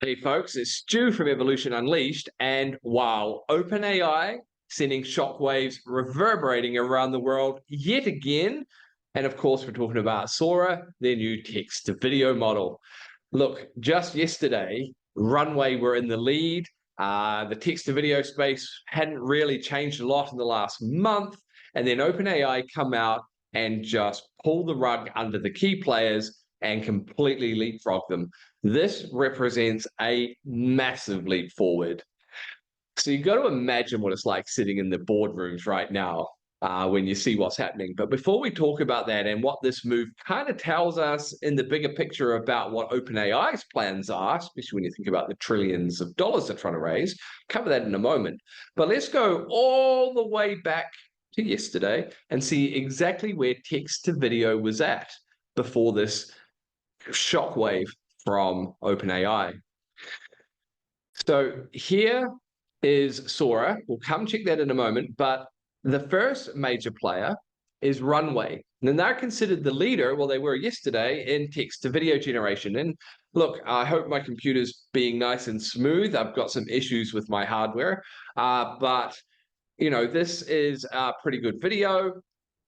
Hey folks, it's Stu from Evolution Unleashed, and wow, OpenAI sending shockwaves reverberating around the world yet again. And of course, we're talking about SORA, their new text to video model. Look, just yesterday, Runway were in the lead. The text to video space hadn't really changed a lot in the last month. And then OpenAI come out and just pull the rug under the key players and completely leapfrog them. This represents a massive leap forward. So you've got to imagine what it's like sitting in the boardrooms right now when you see what's happening. But before we talk about that and what this move kind of tells us in the bigger picture about what OpenAI's plans are, especially when you think about the trillions of dollars they're trying to raise, cover that in a moment. But let's go all the way back to yesterday and see exactly where text to video was at before this shockwave from OpenAI. So here is SORA. We'll come check that in a moment, but the first major player is Runway. And they're considered the leader, well, they were yesterday, in text to video generation. And look, I hope my computer's being nice and smooth. I've got some issues with my hardware, but you know, this is a pretty good video.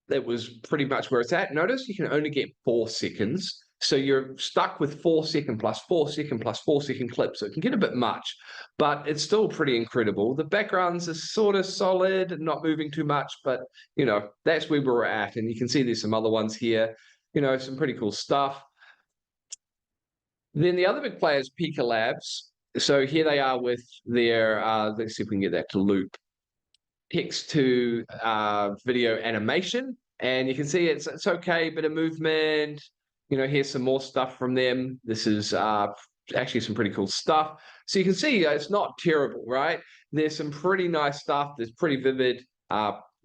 That was pretty much where it's at. Notice you can only get 4 seconds. So you're stuck with 4 second plus 4 second plus 4 second clips. So it can get a bit much, but it's still pretty incredible. The backgrounds are sort of solid, not moving too much, but you know, that's where we're at. And you can see there's some other ones here, you know, some pretty cool stuff. Then the other big player is Pika Labs. So here they are with their, let's see if we can get that to loop, text to video animation. And you can see it's okay, bit of movement. You know, here's some more stuff from them. This is actually some pretty cool stuff. So you can see it's not terrible, right? There's some pretty nice stuff. There's pretty vivid,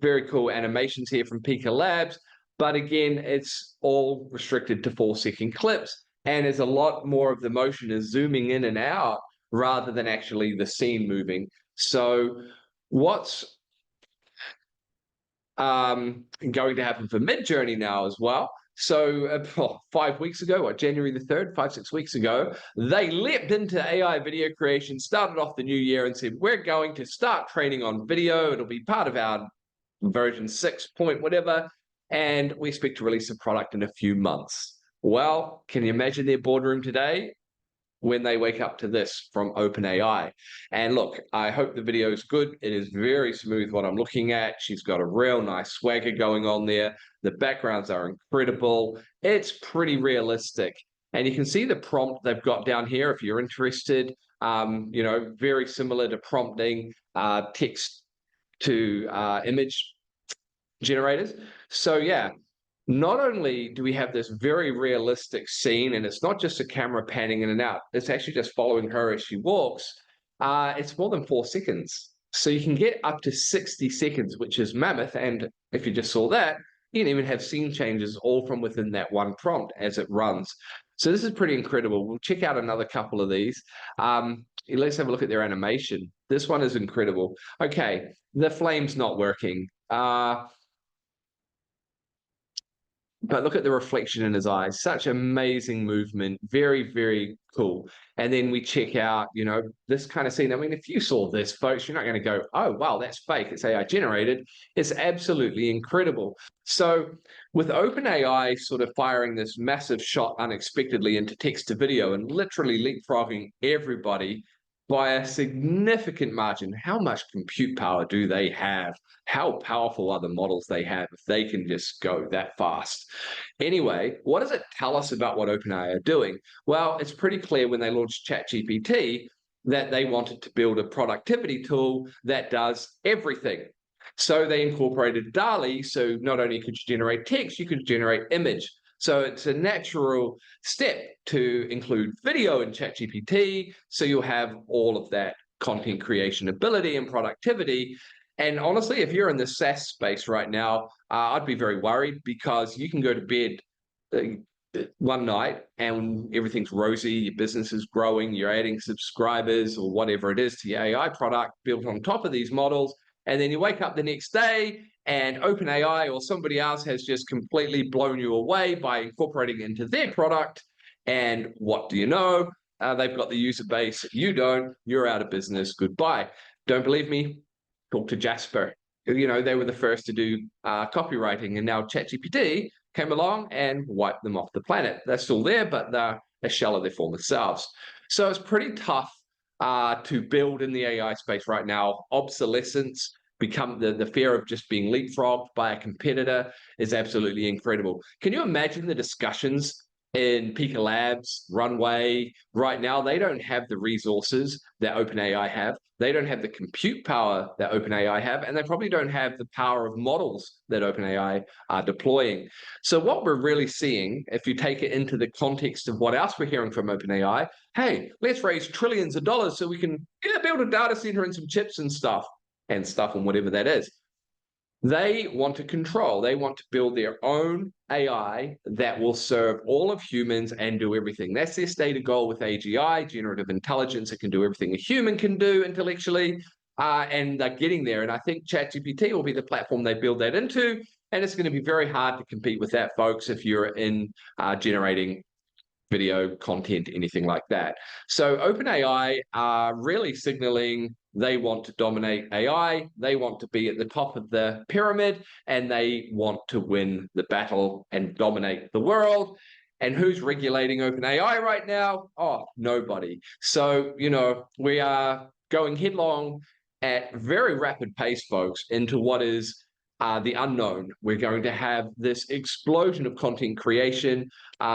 very cool animations here from Pika Labs. But again, it's all restricted to 4 second clips. And there's a lot more of the motion is zooming in and out rather than actually the scene moving. So what's going to happen for Midjourney now as well. So 5 weeks ago, or January the 3rd, 5-6 weeks ago, they leapt into AI video creation, started off the new year and said, we're going to start training on video. It'll be part of our version 6 point whatever. And we expect to release a product in a few months. Well, can you imagine their boardroom today when they wake up to this from OpenAI? And look, I hope the video is good. It is very smooth what I'm looking at. She's got a real nice swagger going on there. The backgrounds are incredible. It's pretty realistic. And you can see the prompt they've got down here if you're interested. You know, very similar to prompting text to image generators. So yeah, not only do we have this very realistic scene, and it's not just a camera panning in and out, it's actually just following her as she walks, it's more than 4 seconds. So you can get up to 60 seconds, which is mammoth. And if you just saw that, you can even have scene changes all from within that one prompt as it runs. So this is pretty incredible. We'll check out another couple of these. Let's have a look at their animation. This one is incredible. Okay, the flame's not working. But look at the reflection in his eyes. Such amazing movement. Very, very cool. And then we check out, you know, this kind of scene. I mean, if you saw this, folks, you're not going to go, oh, wow, that's fake. It's AI generated. It's absolutely incredible. So with OpenAI sort of firing this massive shot unexpectedly into text to video and literally leapfrogging everybody by a significant margin, how much compute power do they have? How powerful are the models they have if they can just go that fast? Anyway, what does it tell us about what OpenAI are doing? Well, it's pretty clear when they launched ChatGPT that they wanted to build a productivity tool that does everything. So they incorporated DALL-E, so not only could you generate text, you could generate image. So it's a natural step to include video in ChatGPT, so you'll have all of that content creation ability and productivity. And honestly, if you're in the SaaS space right now, I'd be very worried because you can go to bed one night and everything's rosy, your business is growing, you're adding subscribers or whatever it is to your AI product built on top of these models, and then you wake up the next day and OpenAI or somebody else has just completely blown you away by incorporating it into their product. And what do you know? They've got the user base. You don't. You're out of business. Goodbye. Don't believe me? Talk to Jasper. You know, they were the first to do copywriting, and now ChatGPT came along and wiped them off the planet. They're still there, but they're a shell of their former selves. So it's pretty tough to build in the AI space right now. Obsolescence, become the fear of just being leapfrogged by a competitor is absolutely incredible. Can you imagine the discussions in Pika Labs, Runway? Right now, they don't have the resources that OpenAI have. They don't have the compute power that OpenAI have, and they probably don't have the power of models that OpenAI are deploying. So what we're really seeing, if you take it into the context of what else we're hearing from OpenAI, hey, let's raise trillions of dollars so we can build a data center and some chips and stuff and whatever that is. They want to control. They want to build their own AI that will serve all of humans and do everything. That's their stated goal with AGI, generative intelligence. It can do everything a human can do intellectually, and they're getting there. And I think ChatGPT will be the platform they build that into, and it's going to be very hard to compete with that, folks, if you're in generating video content, anything like that. So OpenAI are really signaling they want to dominate AI, they want to be at the top of the pyramid, and they want to win the battle and dominate the world. And who's regulating OpenAI right now? Oh, nobody. So, you know, we are going headlong at very rapid pace, folks, into what is the unknown. We're going to have this explosion of content creation.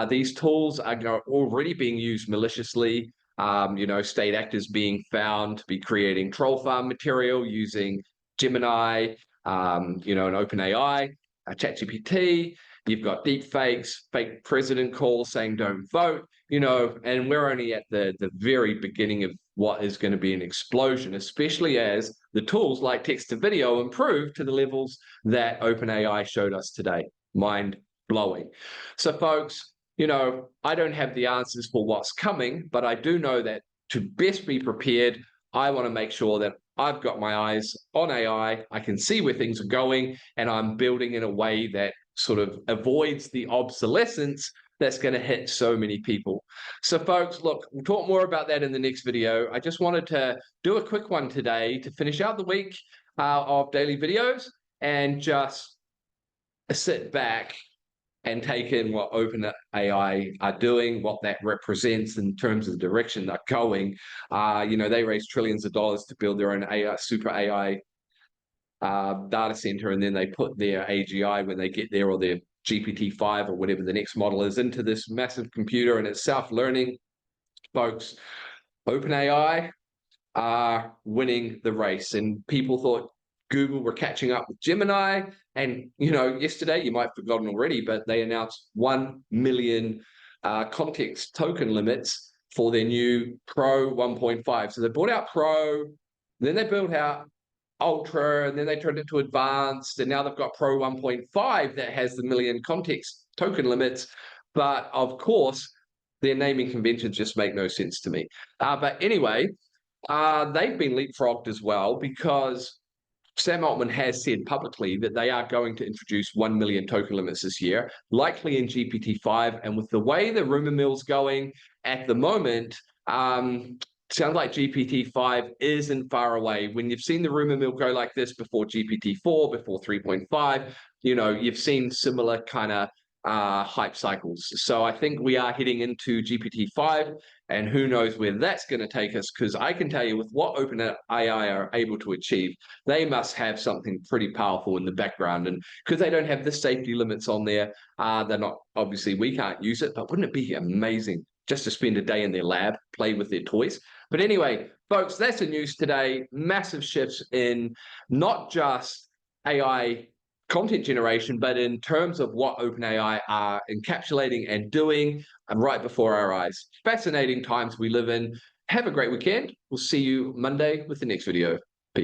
These tools are already being used maliciously. You know, state actors being found to be creating troll farm material using Gemini, you know, and OpenAI, ChatGPT. You've got deep fakes, fake president calls saying don't vote, you know, and we're only at the very beginning of what is going to be an explosion, especially as the tools like text to video improve to the levels that OpenAI showed us today. Mind blowing. So folks, you know, I don't have the answers for what's coming, but I do know that to best be prepared, I want to make sure that I've got my eyes on AI, I can see where things are going, and I'm building in a way that sort of avoids the obsolescence that's going to hit so many people. So folks, look, we'll talk more about that in the next video. I just wanted to do a quick one today to finish out the week of daily videos and just sit back and take in what OpenAI are doing, what that represents in terms of the direction they're going. You know, they raised trillions of dollars to build their own AI, super AI data center, and then they put their AGI when they get there, or their GPT-5 or whatever the next model is, into this massive computer, and it's self-learning. Folks, OpenAI are winning the race, and people thought Google were catching up with Gemini. And, you know, yesterday, you might have forgotten already, but they announced 1 million context token limits for their new Pro 1.5. So they brought out Pro, then they built out Ultra, and then they turned it to Advanced, and now they've got Pro 1.5 that has the million context token limits. But of course, their naming conventions just make no sense to me. But anyway, they've been leapfrogged as well, because Sam Altman has said publicly that they are going to introduce 1 million token limits this year, likely in GPT-5. And with the way the rumor mill's going at the moment, sounds like GPT-5 isn't far away. When you've seen the rumor mill go like this before GPT-4, before 3.5, you know, you've seen similar kind of hype cycles. So I think we are heading into GPT-5, and who knows where that's going to take us, because I can tell you with what OpenAI are able to achieve, they must have something pretty powerful in the background. And because they don't have the safety limits on there, they're not, obviously we can't use it, but wouldn't it be amazing just to spend a day in their lab, play with their toys? But anyway, folks, that's the news today. Massive shifts in not just AI content generation, but in terms of what OpenAI are encapsulating and doing right before our eyes. Fascinating times we live in. Have a great weekend. We'll see you Monday with the next video.